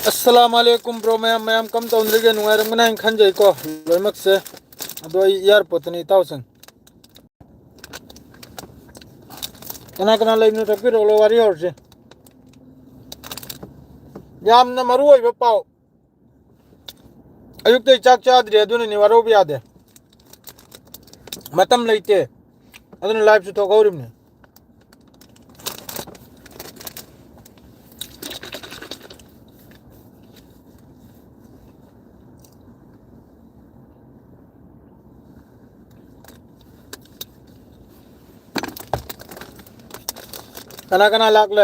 अस्सलामुअलैकुम bro ma'am कम तौंद्रिगे नुंगाइरमगना इन खंजै को लोइमक से अदो एयरपोर्ट नि ताउसन कना कना लेबनु तपि रोलो वारी हरसे यामना मरु ओइबो पाउ अयुक्तै चाक चाद्रि अदुनि नि वारो बियादे मतम लेते अदुनि लाइव सु थोगौरिमने कना कना लागले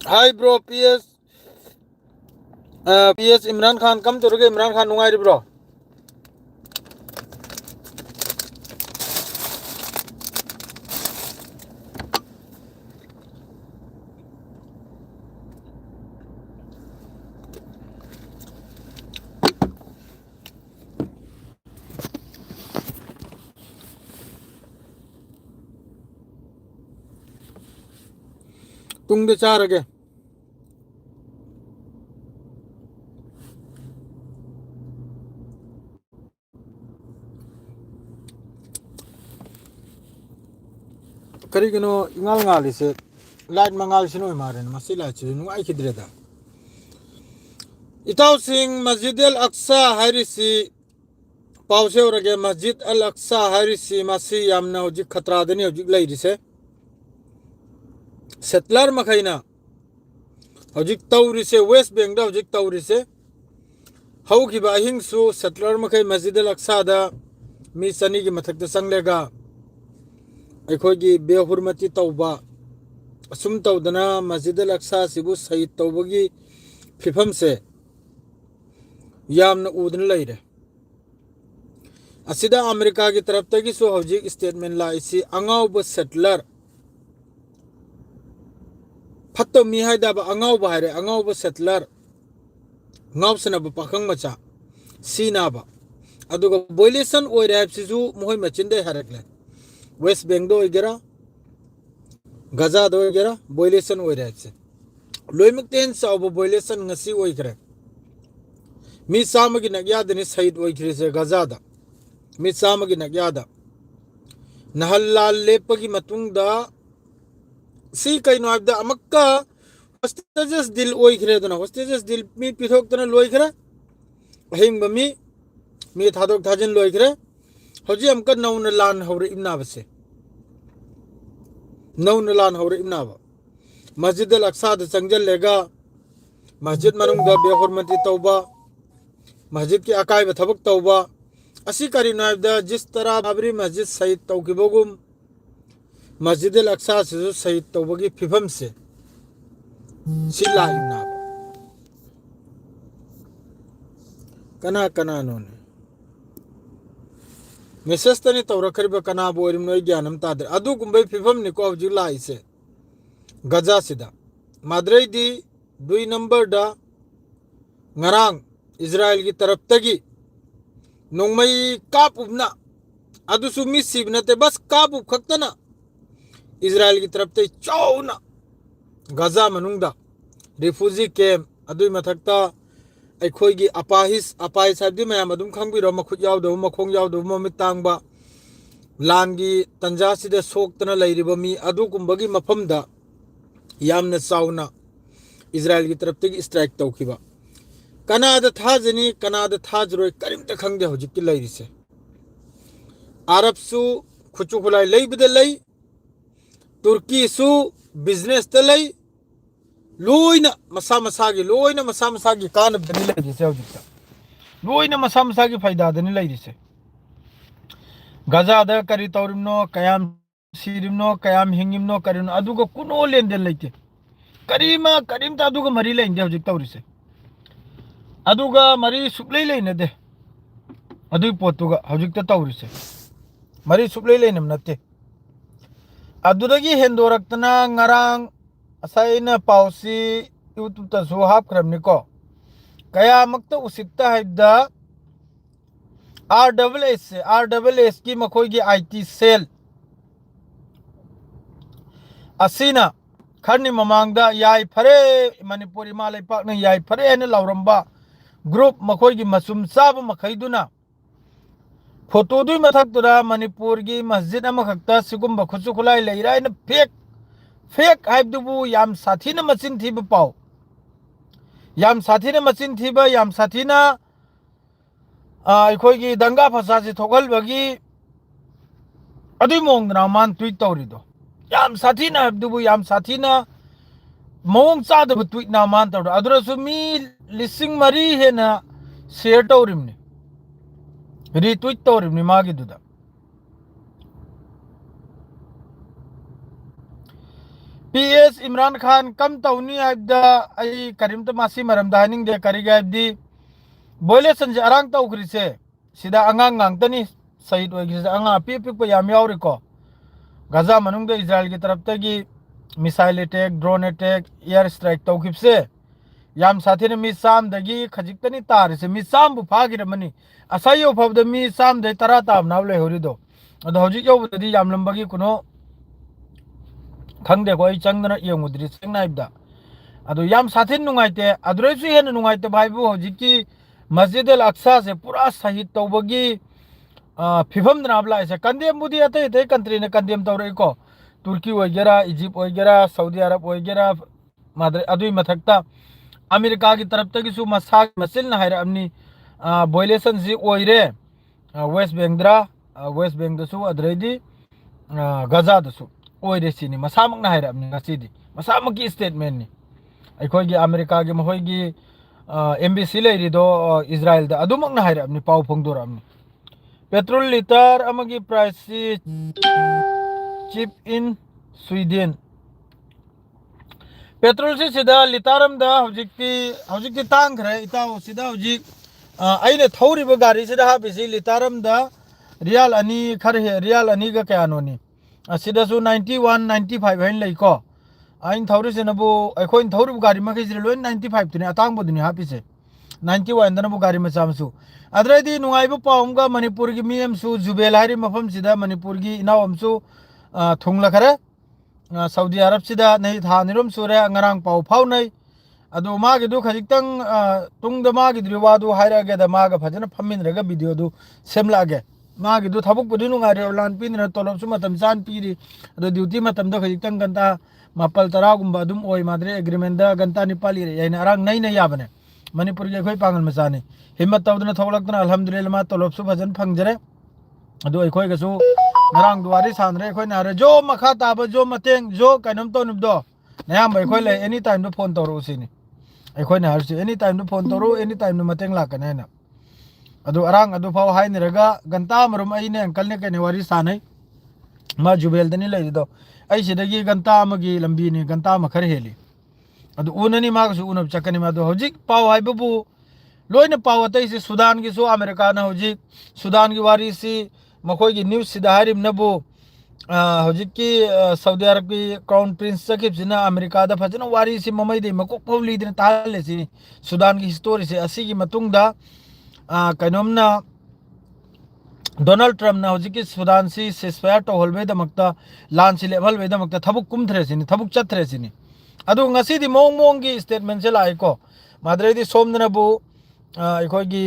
hi bro PS Imran Khan कम तोरगे इमरान खान नुंगाइरि ब्रो तुंगदे चारगे करिगनो इंगाल ngaलिसे लाइट मंगाल सिनो मारेन मसी लाइट सिनो नुंगाइ खिद्रेदा इताउ सिंह मस्जिद अल अक्सा हारिसी पाउसे औरगे मस्जिद अल अक्सा हारिसी मसी यामना होजिक खतरा दनि होजिक लैरिसे सेटलर मखैना होजिक तौरिसे वेस्ट बैंक दा होजिक तौरिसे हौखिबा अहिंसु सेटलर मखै मस्जिद अल अक्सा दा मी सनी की मथकते संगलेगा अखोगी बेहुरमती तौबा असुम तौदना मस्जिद अल अक्सा सिबु शहीद तौबगी फिफम से यामना उदन लैरे असिदा अमेरिका की तरफ तगी सो हौजिक statement लाइसी अंगाउब settler फत्तो me हाइदाबा अंगाउब हाइरे अंगाउब settler ngausnaba pakhang macha sinaba aduga violation oire habsisu mohoi machinde harakle west bank do igera gaza do igera violation oire habse loimuk ten saw violation ngasi oikre mi samagi nagyada ni sahid oikre se gaza da mi samagi nagyada nahalla lepagi matungda si kaino abda amakka hostages dil oikre dona hostages dil mi pithok dona loikre hing bami mi thadok thajin loikre hoji amka nauna lan hawre imna base nauna lan hawre imna ba masjid al aqsa da changjal lega masjid manung da behurmati tauba masjid ki akai ba thabak tauba asi kari naib da jis tarah babri masjid sahid tawkibogum masjid al aqsa se sahid tawbagi fifam se sila imna kana kana non message tani tawra khariba kana borim noi gyanam tadre adu kumbai fifam ni ko hawji lai se gaza sida madrai di 2 number da ngarang israel ki taraf tagi nongmai kap ubna adu su misib na te bas kap up khaktana israel ki taraf te chauna gaza manungda refugee camp adui mathakta अखोगी अपाहिस साबदी मैम अदुम खंगबिरो मखुत यावदो मखोंग यावदो ममित तांगबा लांगी तंजा सिदे सोक्तना लैरिबा मी अदुकुंबगी मफमदा यामना चावना इजराइल की तरफ तगी स्ट्राइक तौखिबा कनादा थाजनी कनादा थाजरोय करिमता खंगदे होजिकि लैरिसे अरब सु खुचु खुलाई लैबदे लै तुर्की सु बिजनेस त लै लोइना मसा मसागी लोइना मसा मसागी कान बदनी लैरिसे होजिकता लोइना मसा मसागी फायदा दनी लैरिसे गाजा दा करी तौरिमनो कयाम सिरिमनो कयाम हिंगिमनो करिनो अदुगा कुनो लेंदे लैते करीमा करीमता अदुगा मरी लैंदे होजिक तौरिसे अदुगा मरी सुप्लै लैनदे अदुई पोतुगा होजिकता तौरिसे मरी सुप्लै लैनम नते अदुदगी हेंदोरक्तना ngarang asaina pausi यूट्यूब तसु हापख्रमनिको कया मक्त उसित्ता हैदा RSS की मखोई IT सेल असीना खरनी ममांगदा याई फरे मणिपुरी मा लेपाक ने याई फरे ने लावरंबा ग्रुप मखोई की मसुम साब मखैदुना फोटो दुई मथक्तुरा मणिपुर की मस्जिद अमखक्ता सिगुम्बा खुसु खुलाई लेराय न फेक हाइबदुबु याम साथीना मचिन थीब पाव याम साथीना मचिन थीबा याम साथीना अखोई की दंगा फसासी थोगलबगी अदुई मोंगना मान ट्वीट तौरिदो याम साथीना हाइबदुबु याम साथीना मोंग चादब ट्वीट ना मान तौर अदुरसु मी लिसिंग मरी हेना शेयर तौरिमनी रीट्वीट तौरिमनी मागिदुदा PS इमरान खान कम तौनी हाइबदा आई करीमत मासी मरमदा हानिंग दे करिगा हाइबदी बोले संजे अरांग तौखरिसे सिदा अंगांग गांगतनी सहीद ओइगिसे अंगा पिप याम यावरिको गाजा मनुंग दे इजराइल की तरफ तगी missile attack drone attack air strike तौखिबसे याम साथी ने मी साम दगी खजिकतनी तारिसे मी साम बु फागिरमनी असायो फबद मी साम दे तरा ताब नावले होरिदो अद हौजिक योबदि याम लंबगी कुनो खंगदे को चंगना यंगुद्री सेंगनाइबदा अदो याम साथी नुंगाइते अदुरेसु हेन नुंगाइते भाईबु हौजिकी मस्जिद अल अक्सा से पूरा शहीद तौबगी फिफम दनाबला ऐसे कंदेम बुदी अते ते कंट्री ने कंदेम तौरे को तुर्की वगैरह इजिप्ट वगैरह सऊदी अरब वगैरह मादरे अदुई मथक्ता अमेरिका की तरफ तक सु मसा मसिल न हायरा अपनी वायलेशन जी ओइरे वेस्ट बैंक दसु अद्रेदी गजा दसु ओइरे सिनी मसामक न हायरा अपनी गसीदी मसामक की स्टेटमेंट नि अखोई की अमेरिका की महोई की एम्बेसी लेरिदो इजराइल दा अदुमक न हायरा अपनी पाव फोंगदोर अपनी पेट्रोल लीटर अमगी price cheap in Sweden petrol से सिदा लिटारम दा हौजिकती तांग खरे इताव सिदा हौजिक आइने थौरिबो गाड़ी सिदा हाबिसि लिटारम दा रियाल अनि खरे रियाल अनि गा कयानोनी सिदासु 91 95 हैन लैको आइन थौरि सेनबो अखोइन थौरिबो गाड़ी मखै सिरे लोइन 95 तुने अतांग बदुनी हापिसे 91 दनबो गाड़ी मचामसु अद्रेदी नुंगाइबो पाउमगा मणिपुर की मियमसु जुबेल हारि मफम सिदा मणिपुर की इनावमसु थुंगला खरे सऊदी अरब सिदा नहीं था निरम सुरे अंगरांग पाव फाव नहीं अदो मागे दु खजितंग तुंग द मागे द्रिवादु हायरागे द मागे फजन फमिन रगा वीडियो दु सेमलागे मागे दु थबुक पुदि नुंगारे लान पिन र तोलब सु मतम सान पिरि अदो ड्यूटी मतम द खजितंग गंता मापल तरा गुंबा दुम ओय माद्रे एग्रीमेंट द गंता निपाली रे यानी अरांग नहीं नहीं याबने मणिपुर के खोई पांगल मसाने हिम्मत तवदना थोलकतना अल्हम्दुलिल्लाह मा तोलब सु फजन फंगजरे अदो अखोय गसु नरांग दुवारी सानरे अखोय नारे जो मखा ताब जो मतेंग जो कनम तो नुबदो नयाम अखोय ले एनी टाइम दो फोन तोरो सिनी अखोय ना हरसि एनी टाइम दो फोन तोरो एनी टाइम दो मतेंग लाकने ना अदो अरांग अदो फाव हाइन रगा गंता मरुम अइने अंकल ने कने वारी सानै मा जुबेल दनी लेदो अइ सिदगी गंता अमगी लंबी ने गंता मखर हेली अदो उननी मागसु उनब चकनी मा दो हौजिक पाव हाइबबु लोइने पाव तै से सुदान की सो अमेरिका ना हौजिक सुदान की वारी सी मखोई की न्यूज सिदा हारिम नबु हौजिक की सऊदी अरब की क्राउन प्रिंस सकिब सिना अमेरिका दा फजना वारी सी ममई दे मको पवली दिन ताले सी सुदान की हिस्टोरी से असी की मतुंग दा कनोमना डोनाल्ड ट्रम्प ना हौजिक की सुदान सी सेस्फायर तो होलबे द मक्ता लान सी लेवल वे द मक्ता थबुक कुमथरे सिनी थबुक चथरे सिनी अदु ngasi di mong mong की स्टेटमेंट से लाई को माद्रे दी सोमदनबु अखोई की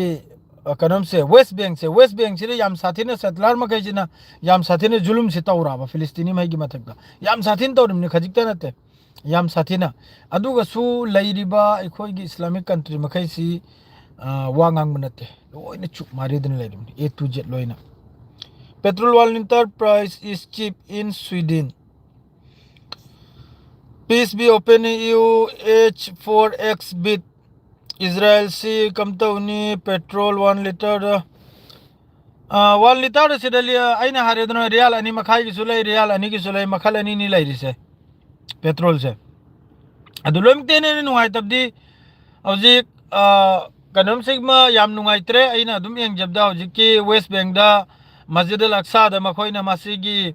कनम से वेस्ट बैंक से याम साथीने सेटलर मखैसिना याम साथीने जुलुम से तौराबा फिलिस्तीनी माई की मथक्ता याम साथीन तौरिमने खजिकता नते याम साथीना अदुगा सु लैरिबा अखोई की इस्लामिक कंट्री मखैसी वांगांग बनते लोइने चुप मारिदन लैरिमने A to Z लोइना पेट्रोल वाल litre price is cheap in Sweden Peace be open EU H4X bit Israel C kamtauni petrol 1 liter 1 liter sidalia aina haredno real ani makhai ki sulai real ani ki sulai makhal ani ni lai rise petrol se adulom tene ni nuai tabdi hojik kanam sigma yam nungai tre aina dum yang jabda hojik ki west bank da masjid al aqsa da makhoina masigi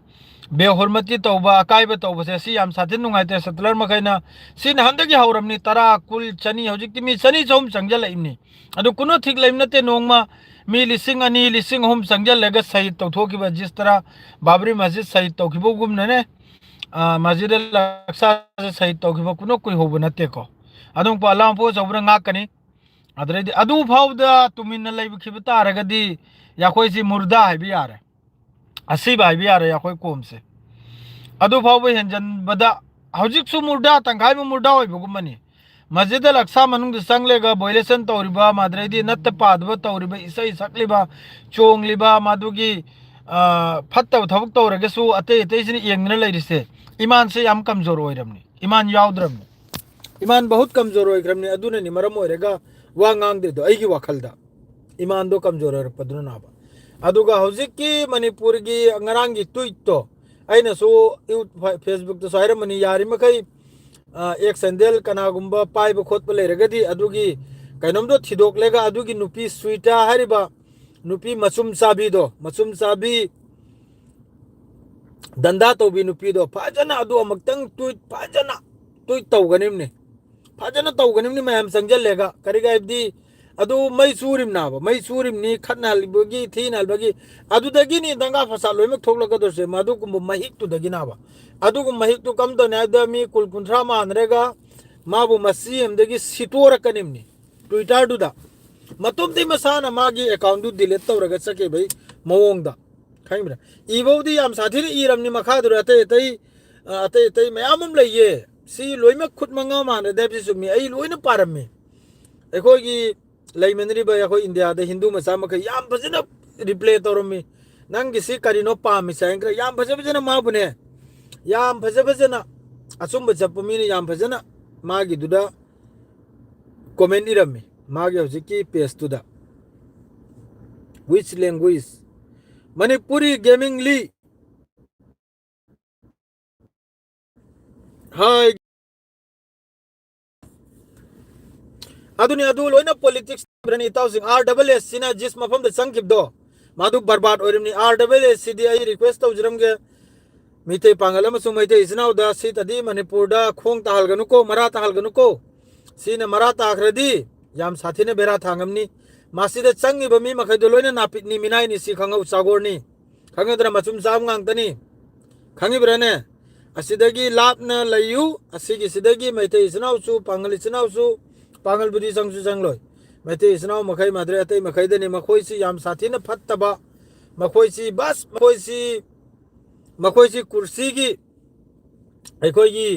बेहुरमती तौबा अकायबा तौबसे सी याम साथिन नुंगाइते settler मखैना सिन हंदगी हौरमनी तरा कुल चनी हौजिकति मी चनी चौम चंगजलइमनी अदु कुनो ठीक लइमनते नोंगमा मी लिसिंग अनि लिसिंग home चंगजलगा शहीद तौथोकिबा जिस तरह बाबरी मस्जिद शहीद तौखिबोगुमनने मस्जिद लक्सा शहीद तौखिबा कुनो कुइ होबो नतेको अदुं पालाम पो चौब्र ngaकनी अदरेदि अदु फाउदा तुमिन लइबखिबा तारगदी याखोइसि मुर्दा हाइबि यारे असीबा हाइबि यारे याखोइ कोमसे अदु फाउबा हेंजनबदा हौजिकसु मुर्दा तंगाइबा मुर्दा होइबगुमनी मस्जिद लक्सा मनुंग संगलेगा बोइलेसन तौरिबा माद्रेदी नत्त पादबा तौरिबा इसई सकलिबा चोंगलिबा मादुगी फत्तब थबक तौरगसु अते अतेसिन येंगना लैरिसे ईमान से याम कमजोर होइरमनी ईमान याउद्रमनी ईमान बहुत कमजोर होइग्रमनी अदुननि मरम होइरेगा वा ngang दे दो अइगी वाखलदा ईमान दो कमजोर होइरपदुना नाबा अदुगा हौजिकि मणिपुर गी अंगरांगी ट्वीट तो अइना सो फेसबुक तो साइरमनी यारि मखै एक सैंडल कनागुंबा पाइब खोटप लेरगदी अदुगी कैनोमदो थिदोकलेगा अदुगी नुपी स्वीटा हरिबा नुपी मचुम चाबी दंदा तौबी नुपी दो फाजना अदु अमक्तंग ट्वीट तौगनिमने मैम संजलेगा करिगाइबदी अदु मई सूरिमनी खनहलबगी थीनहलबगी अदुदगी नि दंगा फसाद लोइमक थोकलगदोसे मदुकुम महिक तुदगी नाबा अदुगुम महिक तु कम तो नायदा मी कुल कुंथ्रा मानरेगा माबु मसी एमदगी सिटोरकनिमनी ट्विटर दुदा मतुमदि मसाना मागी अकाउंट दु डिलीट तौरगा सके भाई मवोंगदा खाइब्रा इबोदी याम साथिनि इरमनि मखादुर अते मयामम लइये सी लोइमक खुदमंगा मान देबसि सुमि आई लोइना पारमि एखोगी लैमनरिबा अखोई इंडिया दे हिंदू मसा मखै याम फजना रिप्ले तौरमि नंगी सी करिनो पामि सायंग्र याम फजबजना माबुने याम फजबजना असुम चपमीनि याम फजना मागी दुदा कमेंट इरमि मागी हजिकी पेज तुदा which language Manipuri gaming ली हाय अदुनि अदु लोइना पॉलिटिक्स ब्रनी ताउसिंग RSS सिना जिस मफम द संगिबदो मादु बर्बाद ओरिमनि RSS Sidi I request तौजरमगे मिते Pongal अमसुंग मैते इसनाउ दा सितदी मणिपुर दा खोंग ताहलगनुको मरा ताहलगनुको सिना मरा ताखरदी याम साथिने बेरा थांगमनी मासिद चंगी बमी मखैदो लोइना नापिटनी मिनाइनी सि खंगौ सागोरनी खंगदरा मचुम साम ngang खंगिब्रने असिदगी लापना लयु असिगी सिदगी मैते इसनाउ सु पांगल इसनाउ सु पांगल बुदी संगसु संगलोय मैते इसनाउ मखै माद्रे अतै मखैदनी मखोइसी याम साथिने फत्तबा मखोइसी बस मखोइसी कुर्सी की अखोगी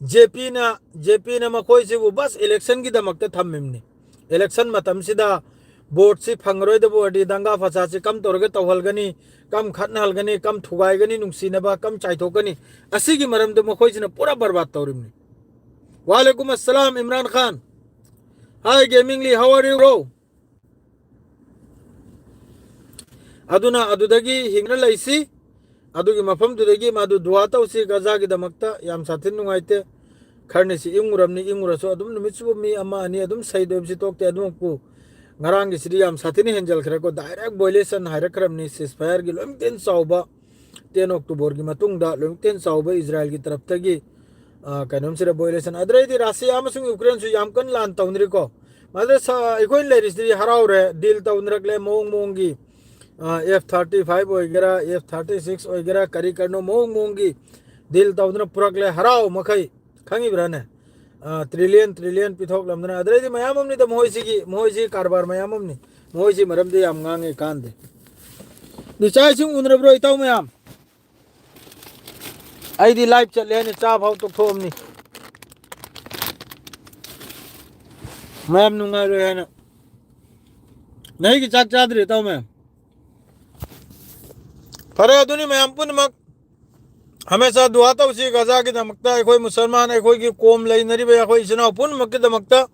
जेपी ना मखोइसी वो बस इलेक्शन की दमकते थम्मिमनी इलेक्शन मतमसिदा बोर्ड से फंगरोइदबो अडी दंगा फसासे कम तोरगे तौहलगनी कम खतनहलगनी कम थुगाइगनी नुंसीनबा कम चाइथोगनी असिगी मरमदो मखोइसिना पूरा बर्बाद तौरिमनी वालेकुम अस्सलाम इमरान खान हाय गेमिंगली हाउ आर यू ब्रो अदुना अदुदगी हिंगना लैसी अदुगी मफम दुदगी मादु दुआ तौसी गजागी दमकता याम साथिन नुंगाइते खरनेसी इंगुरसो अदुम नुमित्सु मी अमा अनि अदुम सैदोबसि Tauktae अदुमकु ngarang isri yam sathini henjal khrako direct violation hairakramni ceasefire gi lomten sauba 10 october gi matungda lomten sauba israel gi taraf tagi kanom sira violation adrai di russia amasung ukraine su yam kan lan tawnri ko madre sa ikoin le risri harau re deal tawnrak le mong gi f35 oigera f36 oigera kari karno mong gi deal tawnra purak le harau makhai khangi brane trillion पिथोक लमदना अदरेदि मयाममनि द मोहिसी कारबार मयाममनि मोहिसी मरमदे याम ngange कांदे निचाइ सिंग उनरब्रो इताउ मयाम आइदि लाइव चले ने चा भाव तो थोमनि मयाम नुंगा रो है ना नहीं कि चाक चादरे इताउ मयाम फरे अदुनि मयाम पुनमक हमेशा दुआ तौसी गजा की दमकता अखोई मुसलमान अखोई की कोम लैनरिबे अखोई इसना पुनमक की दमकता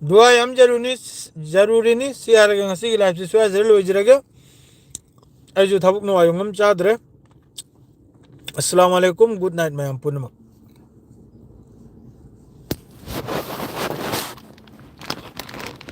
दुआ यम जरूरी नि सियारगे ngasi की लाइफ से सुया जरे लोइजरगे अजु थबुक नो आयुंगम चादरे अस्सलाम वालेकुम गुड नाइट मयाम पुनमक